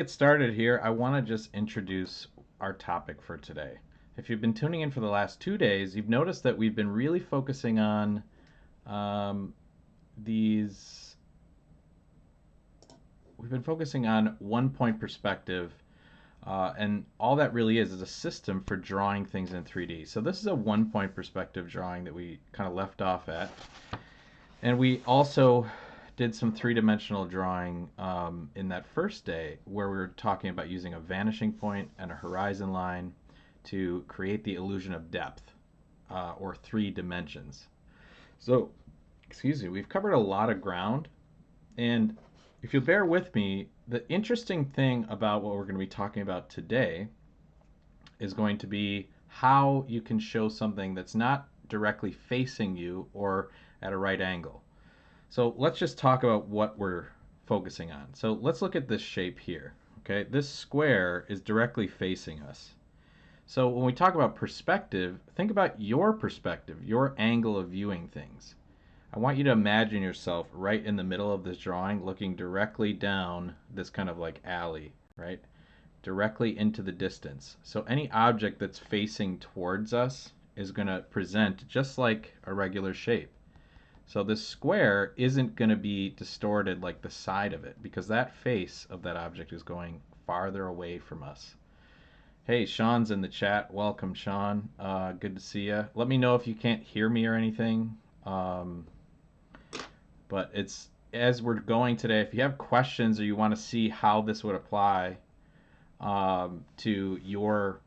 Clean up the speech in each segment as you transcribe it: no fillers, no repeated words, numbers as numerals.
Get started here, I want to just introduce our topic for today. If you've been tuning in for the last 2 days, you've noticed that we've been really focusing on um, these. We've been focusing on one point perspective, and all that really is a system for drawing things in 3D. So this is a one point perspective drawing that we kind of left off at. And we also did some three-dimensional drawing in that first day where we were talking about using a vanishing point and a horizon line to create the illusion of depth or 3 dimensions. So, excuse me, we've covered a lot of ground. And if you'll bear with me, the interesting thing about what we're going to be talking about today is going to be how you can show something that's not directly facing you or at a right angle. So let's just talk about what we're focusing on. So let's look at this shape here. Okay, this square is directly facing us. So when we talk about perspective, think about your perspective, your angle of viewing things. I want you to imagine yourself right in the middle of this drawing, looking directly down this kind of like alley, right? Directly into the distance. So any object that's facing towards us is going to present just like a regular shape. So this square isn't going to be distorted like the side of it because that face of that object is going farther away from us. Hey, Sean's in the chat. Welcome, Sean. Good to see you. Let me know if you can't hear me or anything. But it's as we're going today, if you have questions or you want to see how this would apply to your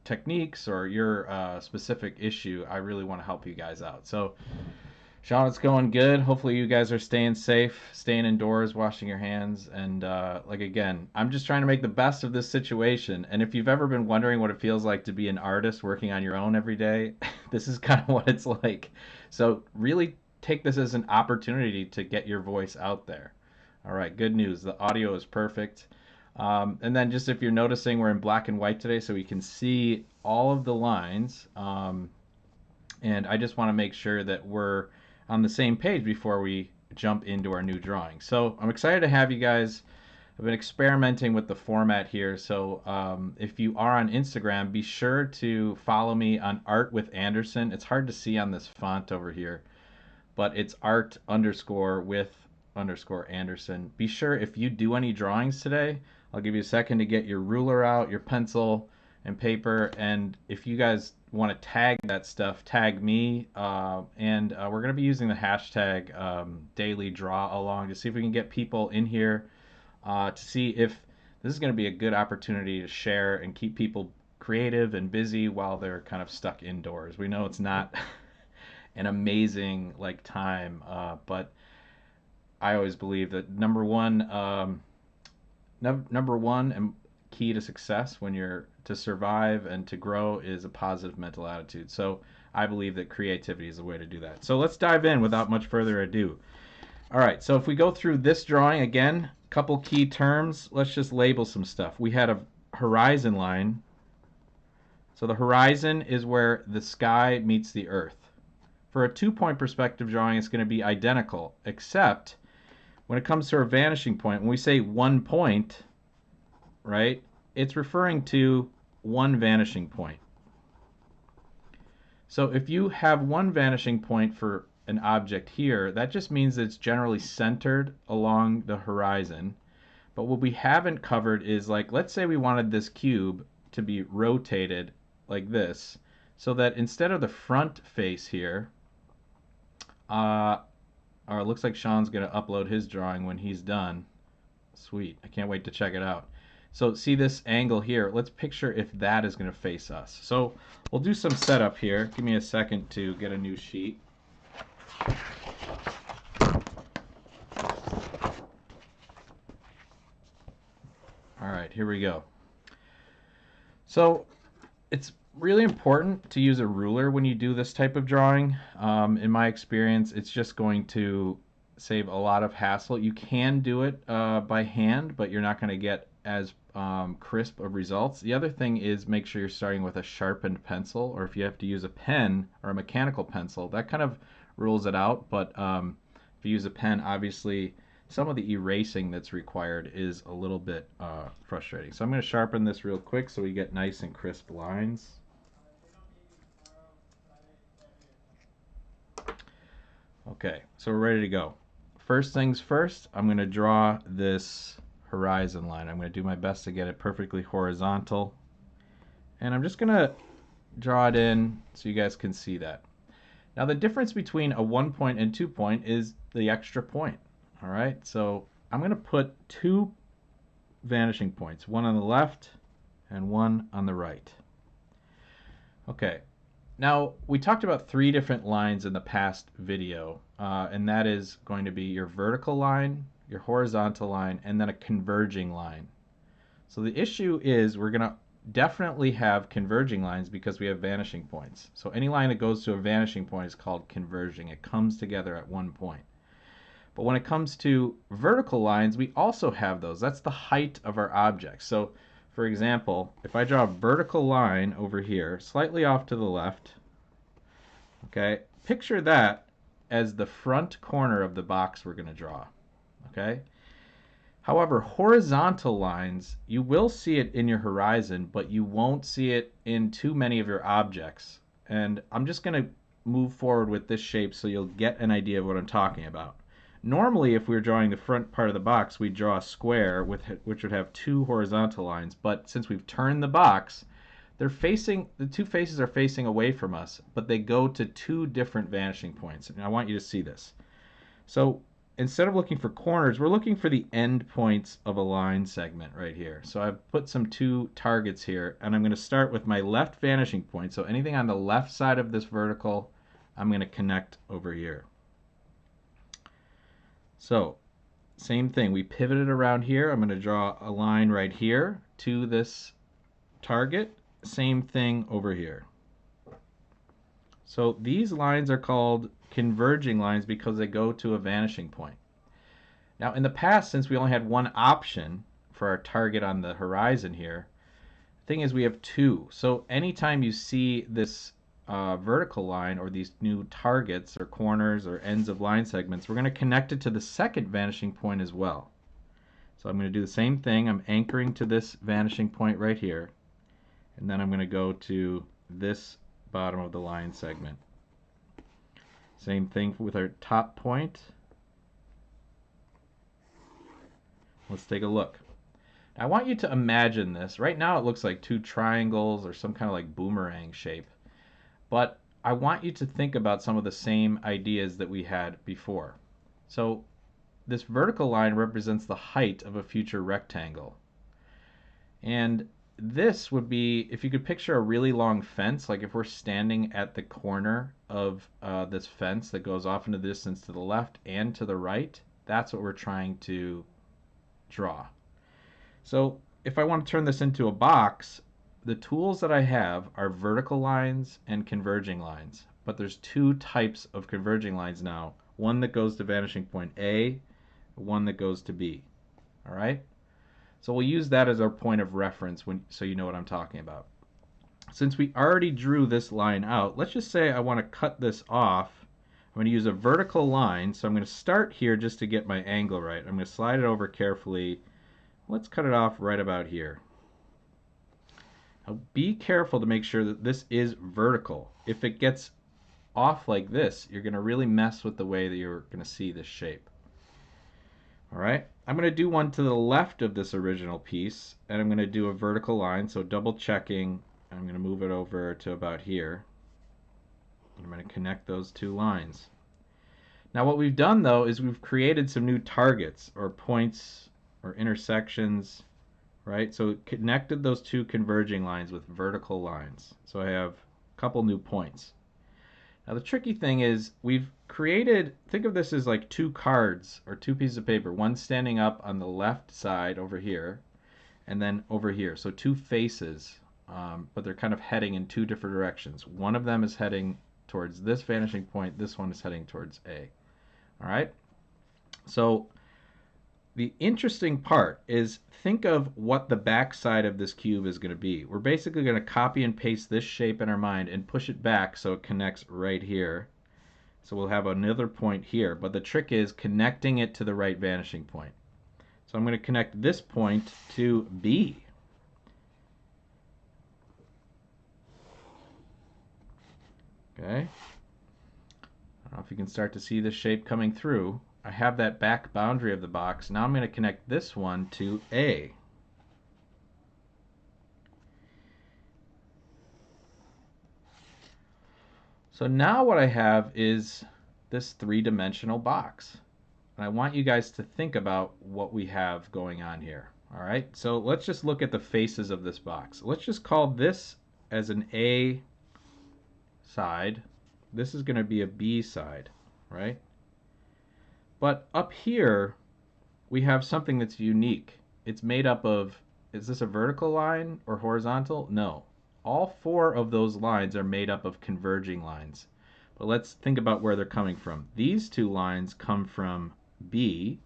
techniques or your specific issue, I really want to help you guys out. So Sean, it's going good. Hopefully, you guys are staying safe, staying indoors, washing your hands. And again, I'm just trying to make the best of this situation. And if you've ever been wondering what it feels like to be an artist working on your own every day, this is kind of what it's like. So, really take this as an opportunity to get your voice out there. All right, good news. The audio is perfect. And then, just if you're noticing, we're in black and white today, so we can see all of the lines. And I just want to make sure that we're on the same page before we jump into our new drawing. So I'm excited to have you guys. I've been experimenting with the format here. So if you are on Instagram, be sure to follow me on Art with Anderson. It's hard to see on this font over here, but it's art underscore with underscore Anderson. Be sure if you do any drawings today, I'll give you a second to get your ruler out, your pencil and paper. And if you guys want to tag that stuff, tag me. And we're going to be using the hashtag daily draw along to see if we can get people in here to see if this is going to be a good opportunity to share and keep people creative and busy while they're kind of stuck indoors. We know it's not an amazing time, but I always believe that number one and key to success when you're to survive and to grow is a positive mental attitude. So I believe that creativity is a way to do that. So let's dive in without much further ado. All right, so if we go through this drawing again, a couple key terms, let's just label some stuff. We had a horizon line. So the horizon is where the sky meets the earth. For a 2-point perspective drawing, it's going to be identical, except when it comes to our vanishing point, when we say 1 point, right, it's referring to one vanishing point. So if you have one vanishing point for an object here, that just means that it's generally centered along the horizon. But what we haven't covered is, like, let's say we wanted this cube to be rotated like this, so that instead of the front face here, or it looks like Sean's going to upload his drawing when he's done. Sweet. I can't wait to check it out. So see this angle here. Let's picture if that is going to face us. So we'll do some setup here. Give me a second to get a new sheet. All right, here we go. So it's really important to use a ruler when you do this type of drawing. In my experience, it's just going to save a lot of hassle. You can do it by hand, but you're not going to get as crisp of results. The other thing is make sure you're starting with a sharpened pencil, or if you have to use a pen or a mechanical pencil, that kind of rules it out. But if you use a pen, obviously some of the erasing that's required is a little bit frustrating. So I'm going to sharpen this real quick so we get nice and crisp lines. Okay, so we're ready to go. First things first, I'm going to draw this horizon line. I'm going to do my best to get it perfectly horizontal. And I'm just going to draw it in so you guys can see that. Now the difference between a 1 point and 2 point is the extra point. All right, so I'm going to put 2 vanishing points, one on the left and one on the right. Okay, now we talked about 3 different lines in the past video, and that is going to be your vertical line, your horizontal line, and then a converging line. So the issue is we're going to definitely have converging lines because we have vanishing points. So any line that goes to a vanishing point is called converging. It comes together at one point. But when it comes to vertical lines, we also have those. That's the height of our object. So for example, if I draw a vertical line over here, slightly off to the left, okay, picture that as the front corner of the box we're going to draw, okay? However, horizontal lines, you will see it in your horizon, but you won't see it in too many of your objects. And I'm just going to move forward with this shape so you'll get an idea of what I'm talking about. Normally, if we were drawing the front part of the box, we'd draw a square which would have 2 horizontal lines. But since we've turned the box, the 2 faces are facing away from us, but they go to 2 different vanishing points. And I want you to see this. So instead of looking for corners, we're looking for the end points of a line segment right here. So I've put some 2 targets here, and I'm going to start with my left vanishing point. So anything on the left side of this vertical, I'm going to connect over here. So same thing, we pivoted around here. I'm going to draw a line right here to this target. Same thing over here. So these lines are called converging lines because they go to a vanishing point. Now in the past, since we only had one option for our target on the horizon here, the thing is we have 2. So anytime you see this vertical line or these new targets or corners or ends of line segments, we're going to connect it to the second vanishing point as well. So I'm going to do the same thing. I'm anchoring to this vanishing point right here, and then I'm going to go to this bottom of the line segment. Same thing with our top point. Let's take a look. I want you to imagine this. Right now it looks like 2 triangles or some kind of like boomerang shape. But I want you to think about some of the same ideas that we had before. So this vertical line represents the height of a future rectangle. And this would be, if you could picture a really long fence, like if we're standing at the corner of this fence that goes off into the distance to the left and to the right, that's what we're trying to draw. So if I want to turn this into a box, the tools that I have are vertical lines and converging lines. But there's 2 types of converging lines now. One that goes to vanishing point A, one that goes to B. All right? So we'll use that as our point of reference so you know what I'm talking about. Since we already drew this line out, let's just say I want to cut this off. I'm going to use a vertical line. So I'm going to start here just to get my angle right. I'm going to slide it over carefully. Let's cut it off right about here. Now be careful to make sure that this is vertical. If it gets off like this, you're going to really mess with the way that you're going to see this shape. All right, I'm going to do one to the left of this original piece, and I'm going to do a vertical line, so double checking, I'm going to move it over to about here. I'm going to connect those 2 lines. Now what we've done though is we've created some new targets or points or intersections, right? So it connected those 2 converging lines with vertical lines. So I have a couple new points. Now the tricky thing is we've created, think of this as like 2 cards or 2 pieces of paper, one standing up on the left side over here and then over here. So 2 faces, but they're kind of heading in 2 different directions. One of them is heading towards this vanishing point, this one is heading towards A. All right? So the interesting part is think of what the back side of this cube is going to be. We're basically going to copy and paste this shape in our mind and push it back so it connects right here. So we'll have another point here, but the trick is connecting it to the right vanishing point. So I'm going to connect this point to B. Okay. I don't know if you can start to see the shape coming through. I have that back boundary of the box. Now I'm going to connect this one to A. So now what I have is this three-dimensional box. And I want you guys to think about what we have going on here. All right, so let's just look at the faces of this box. Let's just call this as an A side. This is going to be a B side, right? But up here, we have something that's unique. It's made up of, is this a vertical line or horizontal? No. All four of those lines are made up of converging lines. But let's think about where they're coming from. These two lines come from B,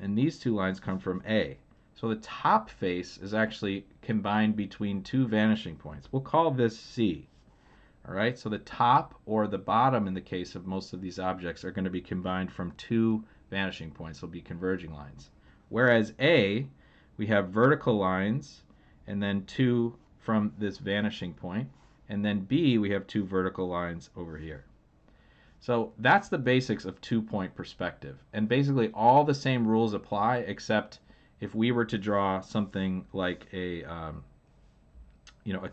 and these two lines come from A. So the top face is actually combined between two vanishing points. We'll call this C. All right, so the top or the bottom in the case of most of these objects are going to be combined from two vanishing points. They'll be converging lines. Whereas A, we have vertical lines and then two from this vanishing point. And then B, we have two vertical lines over here. So that's the basics of two-point perspective. And basically all the same rules apply, except if we were to draw something like a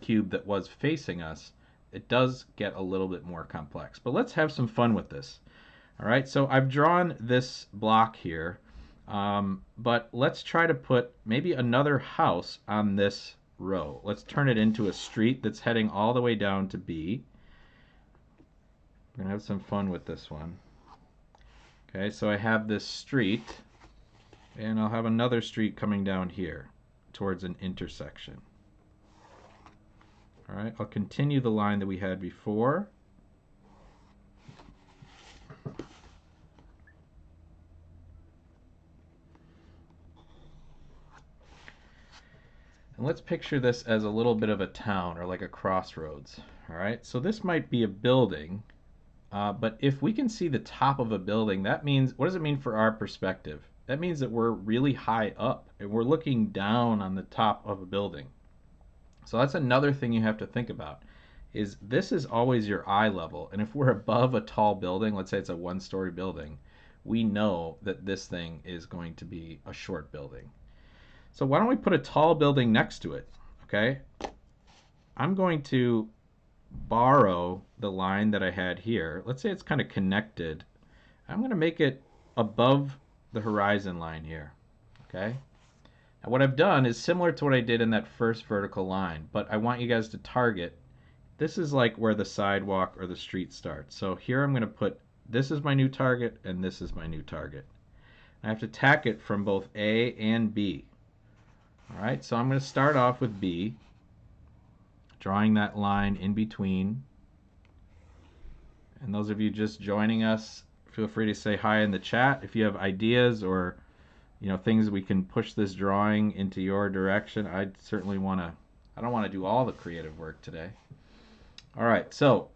cube that was facing us, it does get a little bit more complex. But let's have some fun with this. All right, so I've drawn this block here, but let's try to put maybe another house on this row. Let's turn it into a street that's heading all the way down to B. We're going to have some fun with this one. Okay, so I have this street, and I'll have another street coming down here towards an intersection. All right, I'll continue the line that we had before. And let's picture this as a little bit of a town or like a crossroads. All right, so this might be a building, but if we can see the top of a building, that means, what does it mean for our perspective? That means that we're really high up and we're looking down on the top of a building. So that's another thing you have to think about, is this is always your eye level. And if we're above a tall building, let's say it's a one-story building, we know that this thing is going to be a short building. So why don't we put a tall building next to it, okay? I'm going to borrow the line that I had here. Let's say it's kind of connected. I'm going to make it above the horizon line here, okay? Now what I've done is similar to what I did in that first vertical line, but I want you guys to target. This is like where the sidewalk or the street starts. So here I'm going to put, this is my new target and this is my new target. I have to tack it from both A and B. All right, so I'm going to start off with B, drawing that line in between. And those of you just joining us, feel free to say hi in the chat if you have ideas or things we can push this drawing into your direction. I don't want to do all the creative work today. All right, so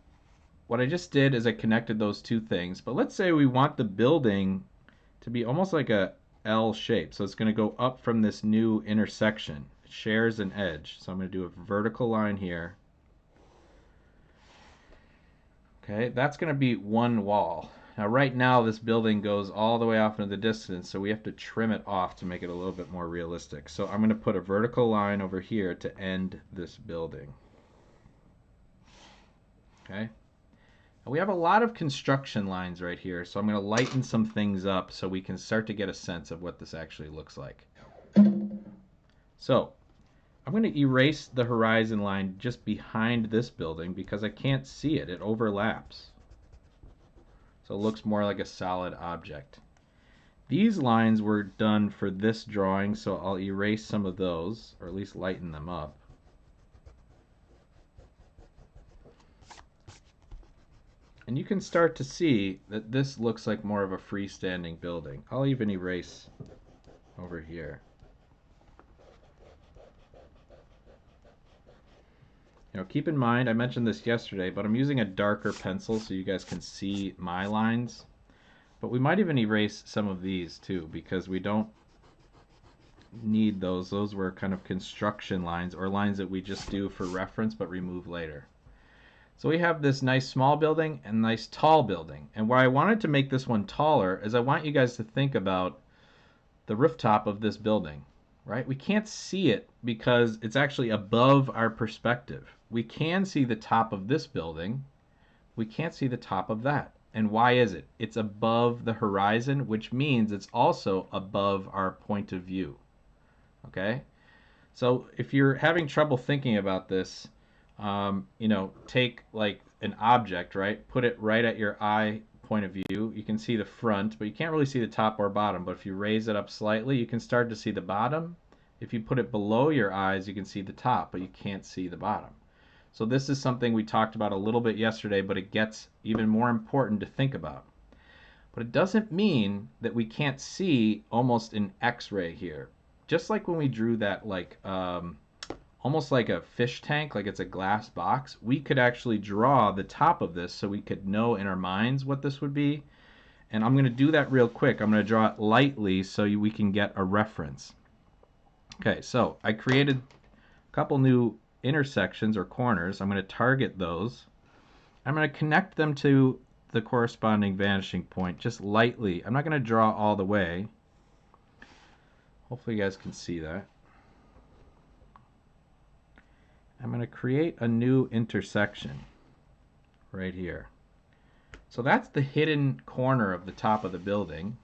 what I just did is I connected those two things, but let's say we want the building to be almost like a L shape. So it's going to go up from this new intersection. It shares an edge. So I'm going to do a vertical line here. Okay, that's going to be one wall. Now right now this building goes all the way off into the distance, so we have to trim it off to make it a little bit more realistic. So I'm going to put a vertical line over here to end this building. Okay. We have a lot of construction lines right here, so I'm going to lighten some things up so we can start to get a sense of what this actually looks like. So I'm going to erase the horizon line just behind this building because I can't see it. It overlaps. So it looks more like a solid object. These lines were done for this drawing, so I'll erase some of those, or at least lighten them up. And you can start to see that this looks like more of a freestanding building. I'll even erase over here. Keep in mind, I mentioned this yesterday, but I'm using a darker pencil so you guys can see my lines. But we might even erase some of these too, because we don't need those. Those were kind of construction lines, or lines that we just do for reference but remove later. So we have this nice small building and nice tall building. And why I wanted to make this one taller is I want you guys to think about the rooftop of this building, right? We can't see it because it's actually above our perspective. We can see the top of this building. We can't see the top of that. And why is it? It's above the horizon, which means it's also above our point of view. Okay? So if you're having trouble thinking about this, take like an object, right? Put it right at your eye point of view. You can see the front, but you can't really see the top or bottom. But if you raise it up slightly, you can start to see the bottom. If you put it below your eyes, you can see the top, but you can't see the bottom. So this is something we talked about a little bit yesterday, but it gets even more important to think about. But it doesn't mean that we can't see almost an X-ray here. Just like when we drew that almost like a fish tank, like it's a glass box, we could actually draw the top of this so we could know in our minds what this would be. And I'm going to do that real quick. I'm going to draw it lightly so we can get a reference. Okay, so I created a couple new intersections or corners. I'm going to target those. I'm going to connect them to the corresponding vanishing point just lightly. I'm not going to draw all the way. Hopefully you guys can see that. I'm going to create a new intersection right here. So that's the hidden corner of the top of the building.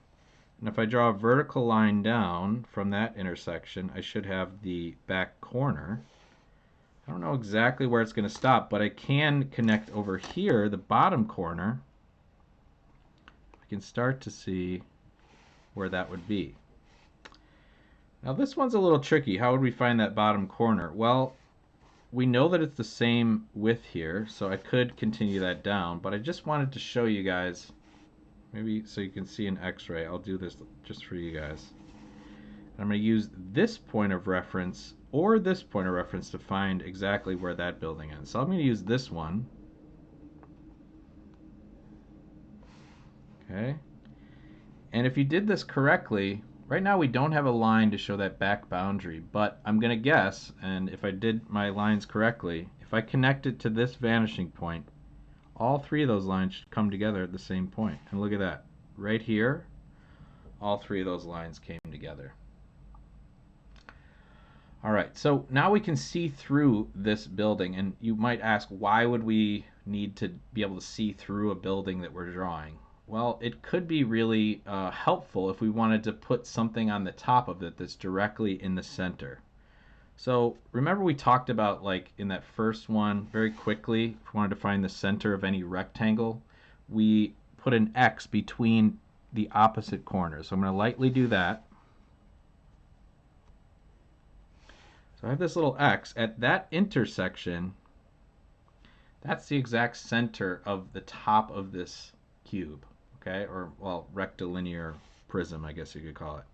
And if I draw a vertical line down from that intersection, I should have the back corner. I don't know exactly where it's going to stop, but I can connect over here, the bottom corner. I can start to see where that would be. Now this one's a little tricky. How would we find that bottom corner? Well, we know that it's the same width here, so I could continue that down, but I just wanted to show you guys, maybe so you can see an X-ray. I'll do this just for you guys. And I'm going to use this point of reference or this point of reference to find exactly where that building is. So I'm going to use this one. Okay. And if you did this correctly, right now we don't have a line to show that back boundary, but I'm going to guess, and if I did my lines correctly, if I connect it to this vanishing point, all three of those lines should come together at the same point. And look at that. Right here, all three of those lines came together. All right, so now we can see through this building, and you might ask, why would we need to be able to see through a building that we're drawing? Well, it could be really helpful if we wanted to put something on the top of it that's directly in the center. So remember we talked about, like in that first one, very quickly, if we wanted to find the center of any rectangle, we put an X between the opposite corners. So I'm going to lightly do that. So I have this little X. At that intersection, that's the exact center of the top of this cube, okay? Or, well, rectilinear prism, I guess you could call it.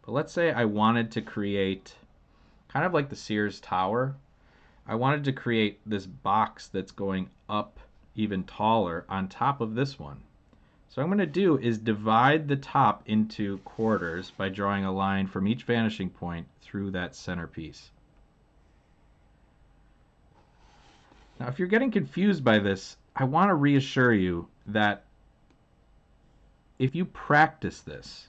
But let's say I wanted to create, kind of like the Sears Tower, I wanted to create this box that's going up even taller on top of this one. So what I'm going to do is divide the top into quarters by drawing a line from each vanishing point through that centerpiece. Now, if you're getting confused by this, I want to reassure you that if you practice this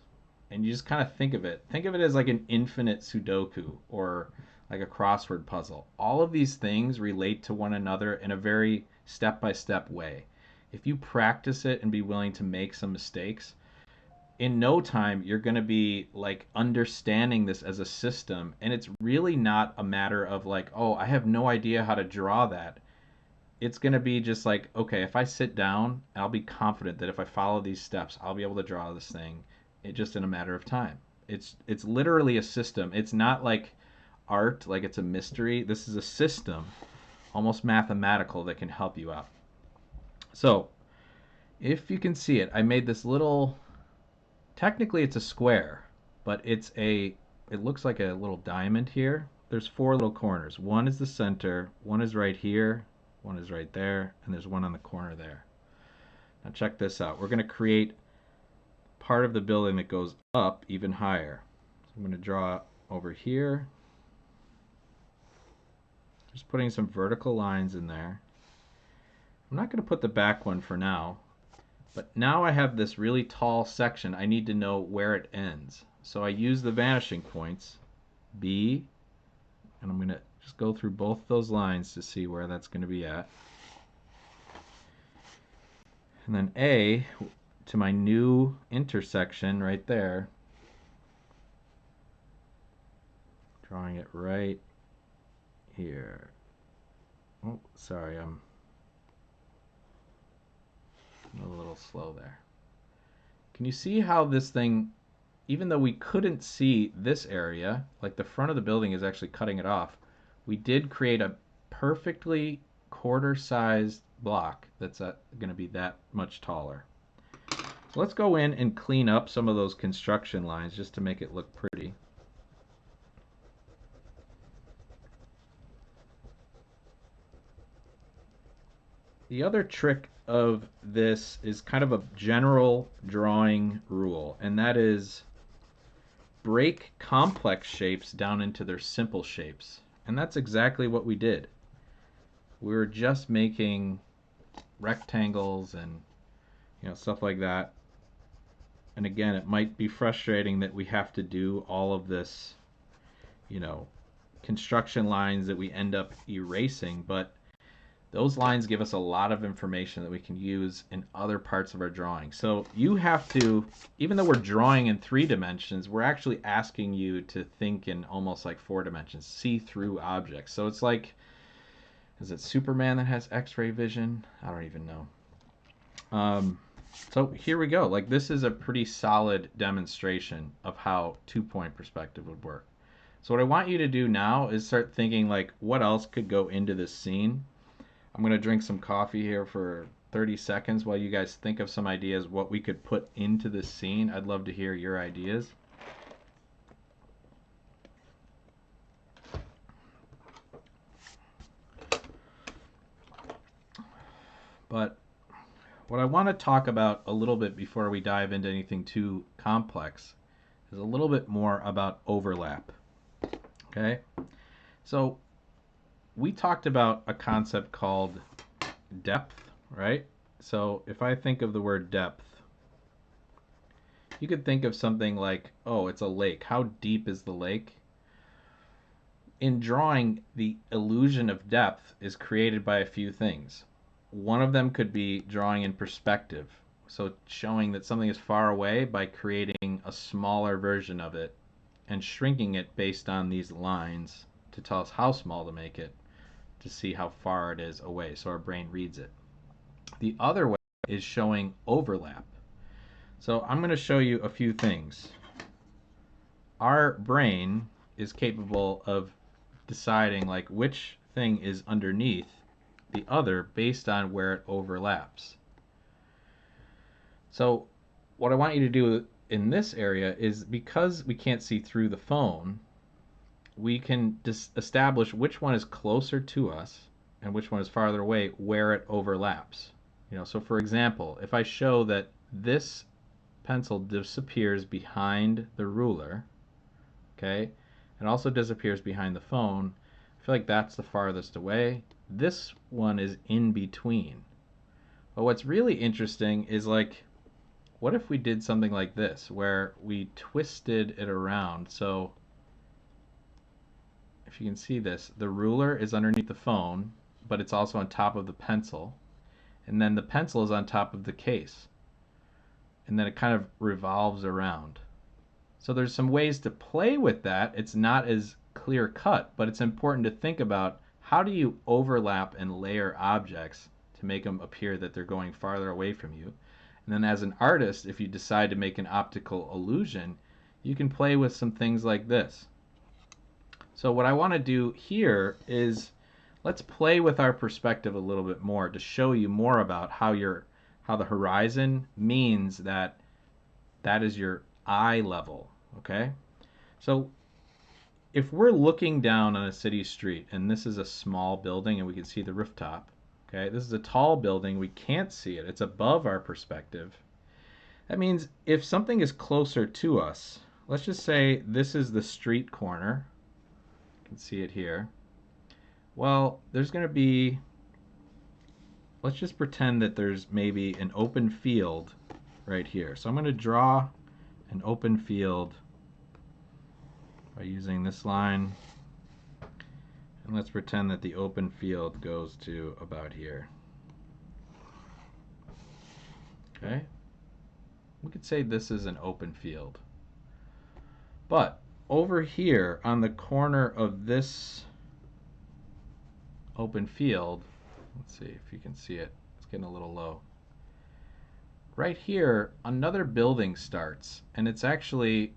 and you just kind of think of it as like an infinite Sudoku or like a crossword puzzle. All of these things relate to one another in a very step-by-step way. If you practice it and be willing to make some mistakes, in no time you're going to be like understanding this as a system, and it's really not a matter of like, oh, I have no idea how to draw that. It's going to be just like, okay, if I sit down, I'll be confident that if I follow these steps, I'll be able to draw this thing just in a matter of time. It's literally a system. It's not like art, like it's a mystery. This is a system, almost mathematical, that can help you out. So if you can see it, I made this little, technically it's a square, but it looks like a little diamond here. there's four little corners. One is the center, one is right here, one is right there, and there's one on the corner there. Now check this out. We're going to create part of the building that goes up even higher. So I'm going to draw over here. Just putting some vertical lines in there. I'm not going to put the back one for now, but now I have this really tall section. I need to know where it ends. So I use the vanishing points, B, and I'm going to just go through both those lines to see where that's going to be at. And then A to my new intersection right there, drawing it right here. Oh, sorry, I'm a little slow there. Can you see how this thing, even though we couldn't see this area, like the front of the building is actually cutting it off, we did create a perfectly quarter-sized block that's going to be that much taller. So let's go in and clean up some of those construction lines just to make it look pretty. The other trick of this is kind of a general drawing rule, and that is break complex shapes down into their simple shapes. And that's exactly what we did. We were just making rectangles and stuff like that. And again, it might be frustrating that we have to do all of this, construction lines that we end up erasing, but those lines give us a lot of information that we can use in other parts of our drawing. So you have to, even though we're drawing in 3 dimensions, we're actually asking you to think in almost like 4 dimensions, see through objects. So it's like, is it Superman that has X-ray vision? I don't even know. So here we go. Like, this is a pretty solid demonstration of how 2-point perspective would work. So what I want you to do now is start thinking like, what else could go into this scene? I'm going to drink some coffee here for 30 seconds while you guys think of some ideas what we could put into this scene. I'd love to hear your ideas. But what I want to talk about a little bit before we dive into anything too complex is a little bit more about overlap. Okay? So we talked about a concept called depth, right? So if I think of the word depth, you could think of something like, oh, it's a lake. How deep is the lake? In drawing, the illusion of depth is created by a few things. One of them could be drawing in perspective. So showing that something is far away by creating a smaller version of it and shrinking it based on these lines to tell us how small to make it, to see how far it is away so our brain reads it. The other way is showing overlap. So I'm going to show you a few things. Our brain is capable of deciding like which thing is underneath the other based on where it overlaps. So what I want you to do in this area is, because we can't see through the phone, we can establish which one is closer to us and which one is farther away where it overlaps. So for example, if I show that this pencil disappears behind the ruler, okay, and also disappears behind the phone, I feel like that's the farthest away. This one is in between. But what's really interesting is like, what if we did something like this, where we twisted it around? So if you can see this, the ruler is underneath the phone, but it's also on top of the pencil. And then the pencil is on top of the case. And then it kind of revolves around. So there's some ways to play with that. It's not as clear cut, but it's important to think about, how do you overlap and layer objects to make them appear that they're going farther away from you? And then as an artist, if you decide to make an optical illusion, you can play with some things like this. So what I want to do here is, let's play with our perspective a little bit more to show you more about how the horizon means that is your eye level, okay? So if we're looking down on a city street and this is a small building and we can see the rooftop, okay, this is a tall building, we can't see it, it's above our perspective. That means if something is closer to us, let's just say this is the street corner, you can see it here. Well, there's going to be, let's just pretend that there's maybe an open field right here. So I'm going to draw an open field by using this line. And let's pretend that the open field goes to about here. Okay? We could say this is an open field. But over here on the corner of this open field, let's see if you can see it. It's getting a little low. Right here, another building starts, and it's actually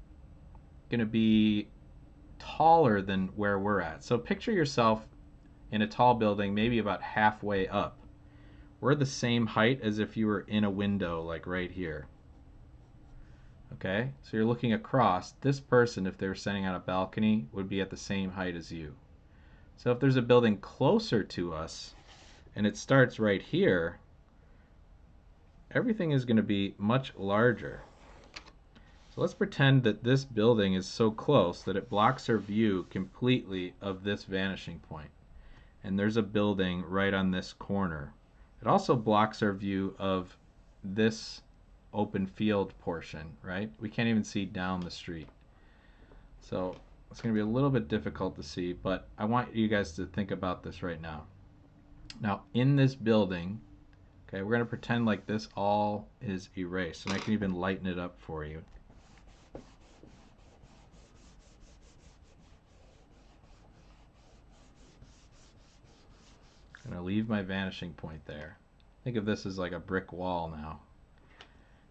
going to be taller than where we're at. So picture yourself in a tall building, maybe about halfway up. We're the same height as if you were in a window, like right here. Okay, so you're looking across. This person, if they were standing on a balcony, would be at the same height as you. So if there's a building closer to us, and it starts right here, everything is going to be much larger. So let's pretend that this building is so close that it blocks our view completely of this vanishing point. And there's a building right on this corner. It also blocks our view of this open field portion, right? We can't even see down the street. So it's going to be a little bit difficult to see, but I want you guys to think about this right now. Now, in this building, okay, we're going to pretend like this all is erased, and I can even lighten it up for you. I'm going to leave my vanishing point there. Think of this as like a brick wall now.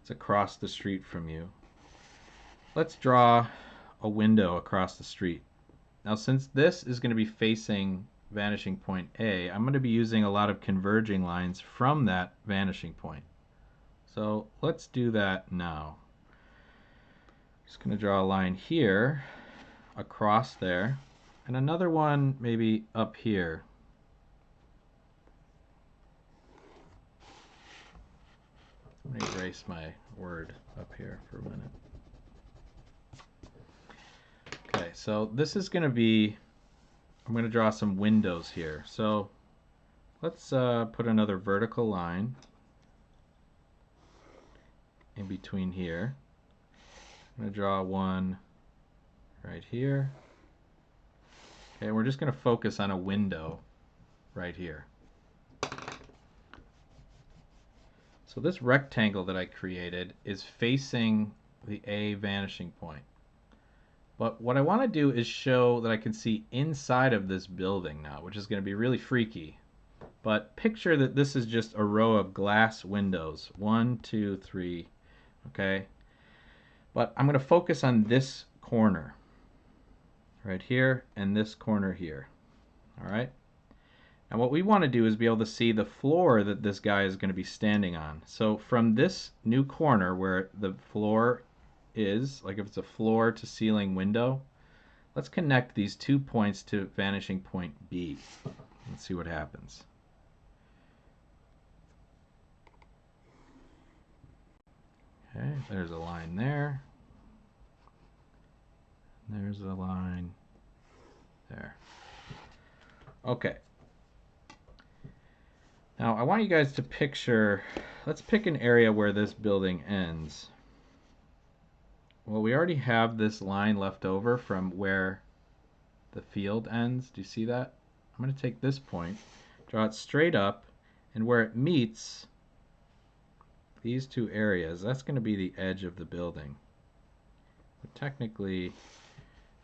It's across the street from you. Let's draw a window across the street. Now, since this is going to be facing vanishing point A, I'm going to be using a lot of converging lines from that vanishing point. So let's do that now. Just going to draw a line here, across there, and another one maybe up here. Let me erase my word up here for a minute. Okay, so this is going to be, I'm going to draw some windows here. So let's put another vertical line in between here. I'm going to draw one right here. Okay, we're just going to focus on a window right here. So this rectangle that I created is facing the A vanishing point. But what I want to do is show that I can see inside of this building now, which is going to be really freaky. But picture that this is just a row of glass windows. 1, 2, 3. Okay? But I'm going to focus on this corner right here and this corner here. All right? And what we want to do is be able to see the floor that this guy is going to be standing on. So from this new corner where the floor is, like if it's a floor to ceiling window, let's connect these 2 points to vanishing point B. Let's see what happens. Okay, there's a line there. There's a line there. Okay. Now I want you guys to picture, let's pick an area where this building ends. Well, we already have this line left over from where the field ends. Do you see that? I'm going to take this point, draw it straight up, and where it meets these two areas, that's going to be the edge of the building. But technically,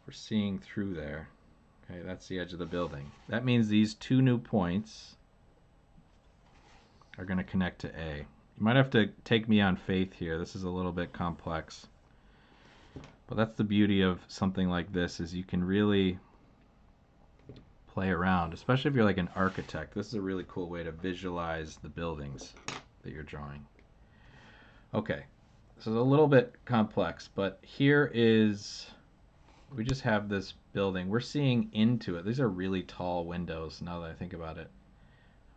we're seeing through there. Okay, that's the edge of the building. That means these two new points are going to connect to A. You might have to take me on faith here. This is a little bit complex. But that's the beauty of something like this, is you can really play around, especially if you're like an architect. This is a really cool way to visualize the buildings that you're drawing. Okay, this is a little bit complex, but here is we just have this building. We're seeing into it. These are really tall windows now that I think about it.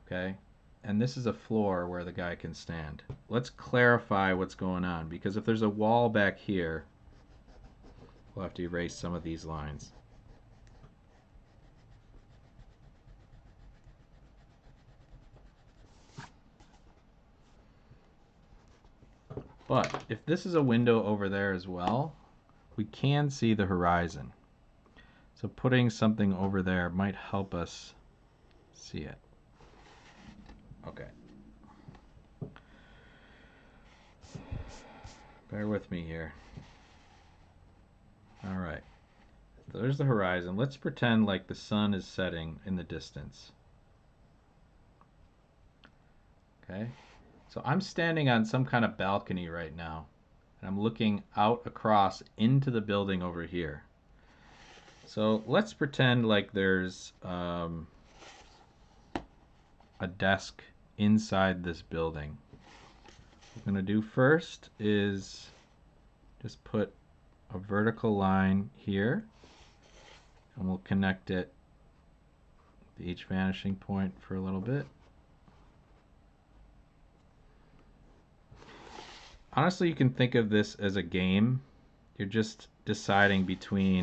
Okay? And this is a floor where the guy can stand. Let's clarify what's going on, because if there's a wall back here, we'll have to erase some of these lines. But if this is a window over there as well, we can see the horizon. So putting something over there might help us see it. Okay. Bear with me here. All right. So there's the horizon. Let's pretend like the sun is setting in the distance. Okay. So I'm standing on some kind of balcony right now, and I'm looking out across into the building over here. So let's pretend like there's a desk inside this building. What I'm going to do first is just put a vertical line here, and we'll connect it to each vanishing point for a little bit. Honestly, you can think of this as a game. You're just deciding between